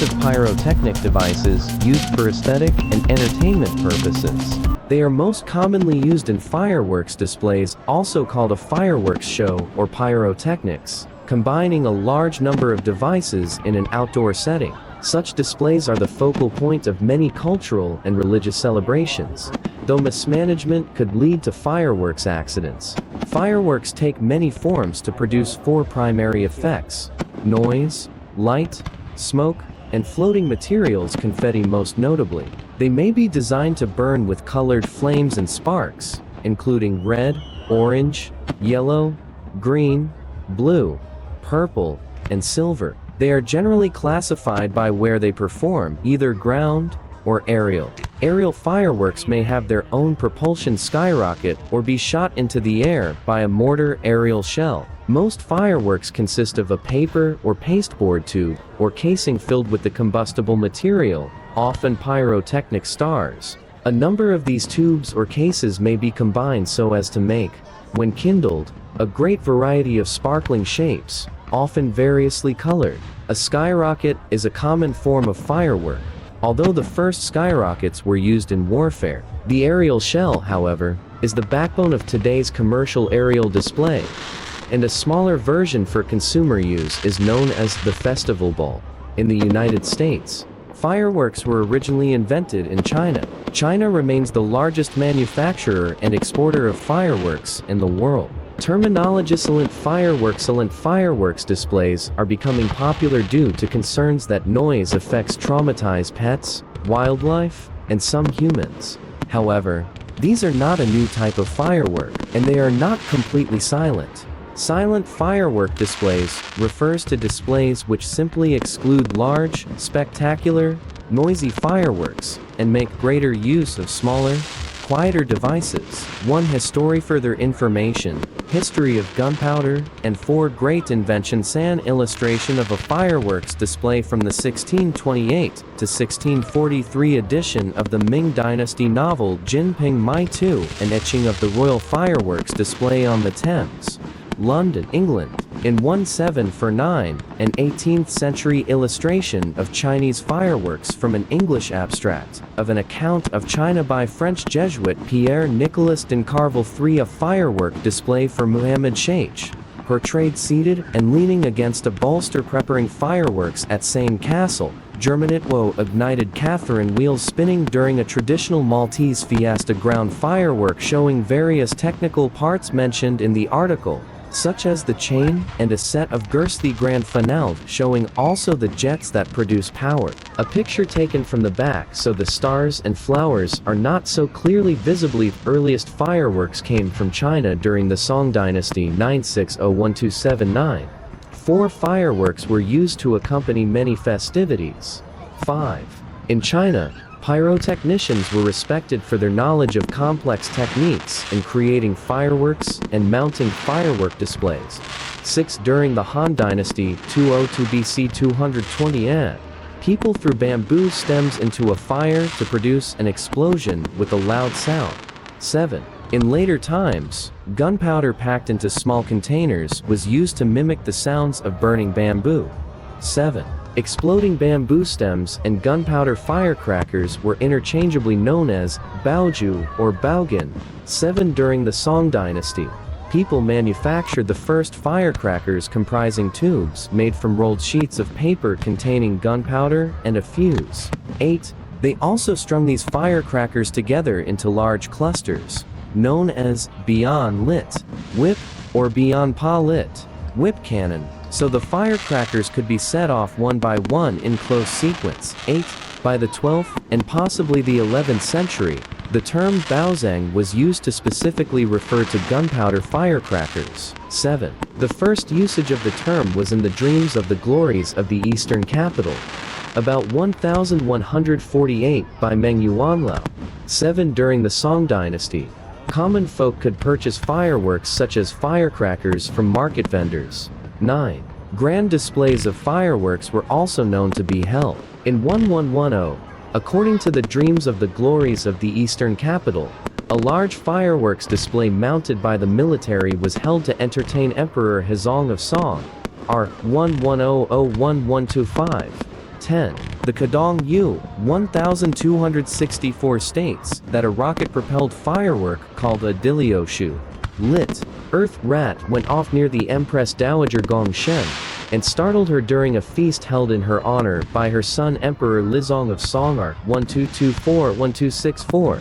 of pyrotechnic devices used for aesthetic and entertainment purposes. They are most commonly used in fireworks displays, also called a fireworks show or pyrotechnics, combining a large number of devices in an outdoor setting. Such displays are the focal point of many cultural and religious celebrations, though mismanagement could lead to fireworks accidents. Fireworks take many forms to produce four primary effects: noise, light, smoke, and floating materials, confetti most notably. They may be designed to burn with colored flames and sparks, including red, orange, yellow, green, blue, purple, and silver. They are generally classified by where they perform, either ground or aerial. Aerial fireworks may have their own propulsion skyrocket or be shot into the air by a mortar aerial shell. Most fireworks consist of a paper or pasteboard tube or casing filled with the combustible material, often pyrotechnic stars. A number of these tubes or cases may be combined so as to make, when kindled, a great variety of sparkling shapes, often variously colored. A skyrocket is a common form of firework. Although the first skyrockets were used in warfare, the aerial shell, however, is the backbone of today's commercial aerial display, and a smaller version for consumer use is known as the festival ball. In the United States, fireworks were originally invented in China. China remains the largest manufacturer and exporter of fireworks in the world. Silent fireworks displays are becoming popular due to concerns that noise affects traumatized pets, wildlife, and some humans. However, these are not a new type of firework, and they are not completely silent. Silent firework displays refers to displays which simply exclude large, spectacular, noisy fireworks, and make greater use of smaller, quieter devices. 1 History. Further information: History of gunpowder and 4 Great Inventions. An illustration of a fireworks display from the 1628 to 1643 edition of the Ming Dynasty novel Jin Ping Mai 2, an etching of the royal fireworks display on the Thames, London, England. In 1749, an 18th century illustration of Chinese fireworks from an English abstract of an account of China by French Jesuit Pierre-Nicolas d'Incarville. 3 A firework display for Muhammad Sheikh, portrayed seated and leaning against a bolster preparing fireworks at Seine Castle, Germany. Ignited Catherine wheels spinning during a traditional Maltese fiesta ground firework showing various technical parts mentioned in the article, such as the chain and a set of Gerste Grand Finale, showing also the jets that produce power. A picture taken from the back so the stars and flowers are not so clearly visibly. Earliest fireworks came from China during the Song Dynasty 960-1279. 4 fireworks were used to accompany many festivities. 5. In China, pyrotechnicians were respected for their knowledge of complex techniques in creating fireworks and mounting firework displays. 6. During the Han Dynasty 202 BC 220 AD, people threw bamboo stems into a fire to produce an explosion with a loud sound. 7. In later times, gunpowder packed into small containers was used to mimic the sounds of burning bamboo. 7. Exploding bamboo stems and gunpowder firecrackers were interchangeably known as baoju or baogan. 7. During the Song Dynasty, people manufactured the first firecrackers comprising tubes made from rolled sheets of paper containing gunpowder and a fuse. 8. They also strung these firecrackers together into large clusters, known as bian lit, whip, or bian pa lit, whip cannon, so the firecrackers could be set off one by one in close sequence. 8. By the 12th and possibly the 11th century, the term baozang was used to specifically refer to gunpowder firecrackers. 7. The first usage of the term was in the Dreams of the Glories of the Eastern Capital, about 1148 by Meng Yuanlao. 7. During the Song Dynasty, common folk could purchase fireworks such as firecrackers from market vendors. 9. Grand displays of fireworks were also known to be held. In 1110, according to the Dreams of the Glories of the Eastern Capital, a large fireworks display mounted by the military was held to entertain Emperor Hezong of Song, R. 1100-1125. 10. The Kadong Yu, 1264 states that a rocket-propelled firework called a Dilioshu, lit. Earth rat went off near the Empress Dowager Gongshen and startled her during a feast held in her honor by her son Emperor Lizong of Songar 1224-1264.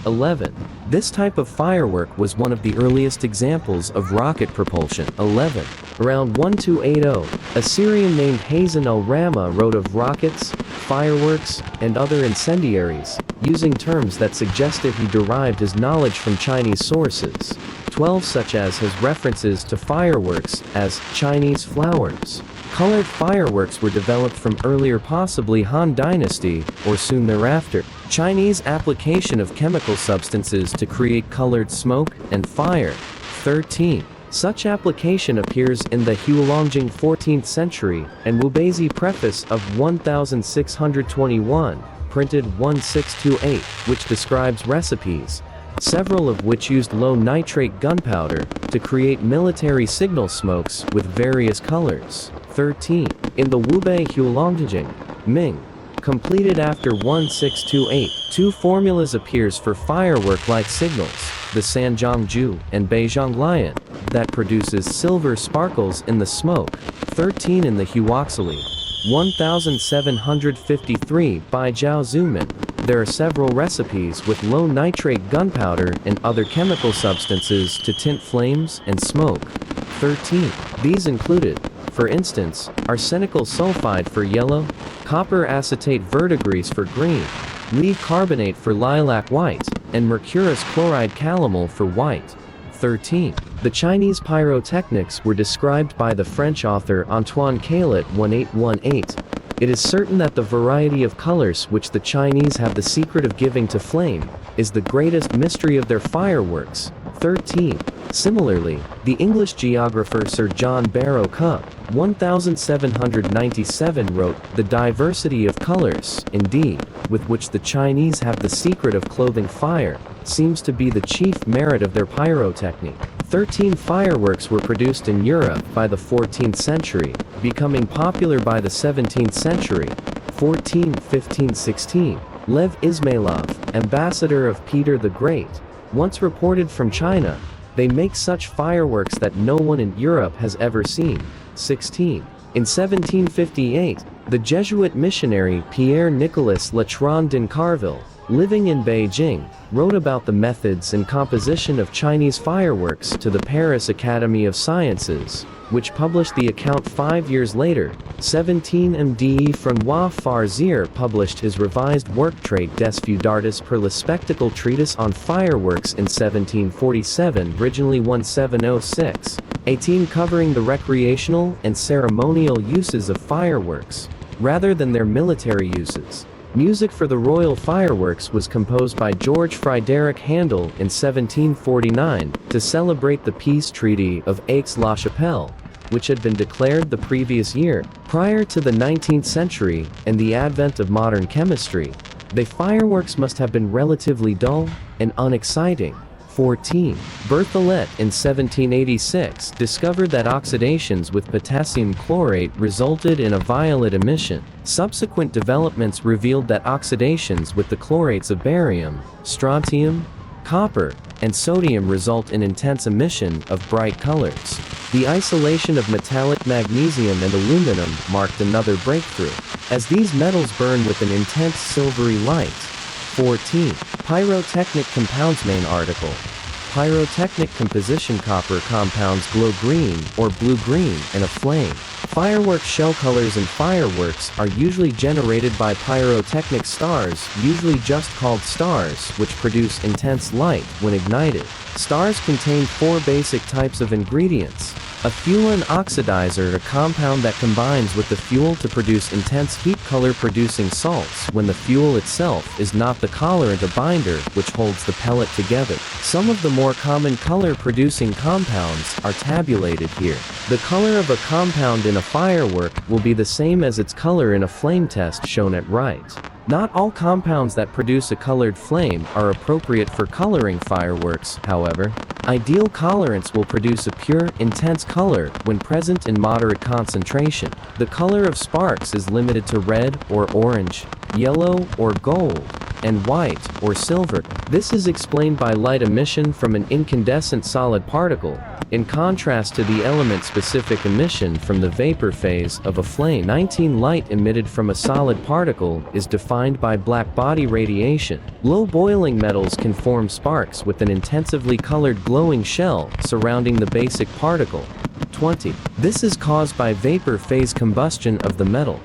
11. This type of firework was one of the earliest examples of rocket propulsion. 11. Around 1280, a Syrian named Hasan al-Rama wrote of rockets, fireworks, and other incendiaries, using terms that suggested he derived his knowledge from Chinese sources. 12 such as his references to fireworks as Chinese flowers. Colored fireworks were developed from earlier, possibly Han Dynasty, or soon thereafter. Chinese application of chemical substances to create colored smoke and fire. 13. Such application appears in the Huolongjing 14th century and Wubeizi preface of 1621, printed 1628, which describes recipes, several of which used low nitrate gunpowder to create military signal smokes with various colors. 13. In the Wubei Huolongjing, Ming, completed after 1628, two formulas appears for firework-like signals, the Sanjiangju and Beizhong Lion, that produces silver sparkles in the smoke. 13. In the Huoxili, 1753 by Zhao Zumin, there are several recipes with low nitrate gunpowder and other chemical substances to tint flames and smoke. 13. These included, for instance, arsenical sulfide for yellow, copper acetate verdigris for green, lead carbonate for lilac white, and mercurous chloride calomel for white. 13. The Chinese pyrotechnics were described by the French author Antoine Caillet 1818. It is certain that the variety of colors which the Chinese have the secret of giving to flame is the greatest mystery of their fireworks. 13. Similarly, the English geographer Sir John Barrow Cooke, 1797 wrote, "The diversity of colors, indeed, with which the Chinese have the secret of clothing fire, seems to be the chief merit of their pyrotechnique." 13. Fireworks were produced in Europe by the 14th century, becoming popular by the 17th century. 14. 15. 16. Lev Ismailov, ambassador of Peter the Great, once reported from China, "They make such fireworks that no one in Europe has ever seen." 16. In 1758, the Jesuit missionary Pierre-Nicolas Latran d'Incarville, living in Beijing, wrote about the methods and composition of Chinese fireworks to the Paris Academy of Sciences, which published the account 5 years later. 17. M.D. Francois Farzier published his revised work Traité des Feux d'artifice per le spectacle treatise on fireworks in 1747, originally 1706. 18. Covering the recreational and ceremonial uses of fireworks, rather than their military uses. Music for the royal fireworks was composed by George Frédéric Handel in 1749 to celebrate the peace treaty of Aix-la-Chapelle, which had been declared the previous year. Prior to the 19th century and the advent of modern chemistry, the fireworks must have been relatively dull and unexciting. 14. Berthollet in 1786 discovered that oxidations with potassium chlorate resulted in a violet emission. Subsequent developments revealed that oxidations with the chlorates of barium, strontium, copper, and sodium result in intense emission of bright colors. The isolation of metallic magnesium and aluminum marked another breakthrough, as these metals burn with an intense silvery light. 14. Pyrotechnic compounds. Main article. Pyrotechnic composition. Copper compounds glow green or blue-green in a flame. Firework shell colors in fireworks are usually generated by pyrotechnic stars, usually just called stars, which produce intense light when ignited. Stars contain 4 basic types of ingredients. A fuelan oxidizer, a compound that combines with the fuel to produce intense heat. Color-producing salts, when the fuel itself is not the colorant, a binder, which holds the pellet together. Some of the more common color-producing compounds are tabulated here. The color of a compound in a firework will be the same as its color in a flame test shown at right. Not all compounds that produce a colored flame are appropriate for coloring fireworks, however. Ideal colorants will produce a pure, intense color when present in moderate concentration. The color of sparks is limited to red or orange, yellow or gold, and white or silver. This is explained by light emission from an incandescent solid particle, in contrast to the element-specific emission from the vapor phase of a flame. 19. Light emitted from a solid particle is defined by blackbody radiation. Low boiling metals can form sparks with an intensively colored glowing shell surrounding the basic particle. 20. This is caused by vapor phase combustion of the metal.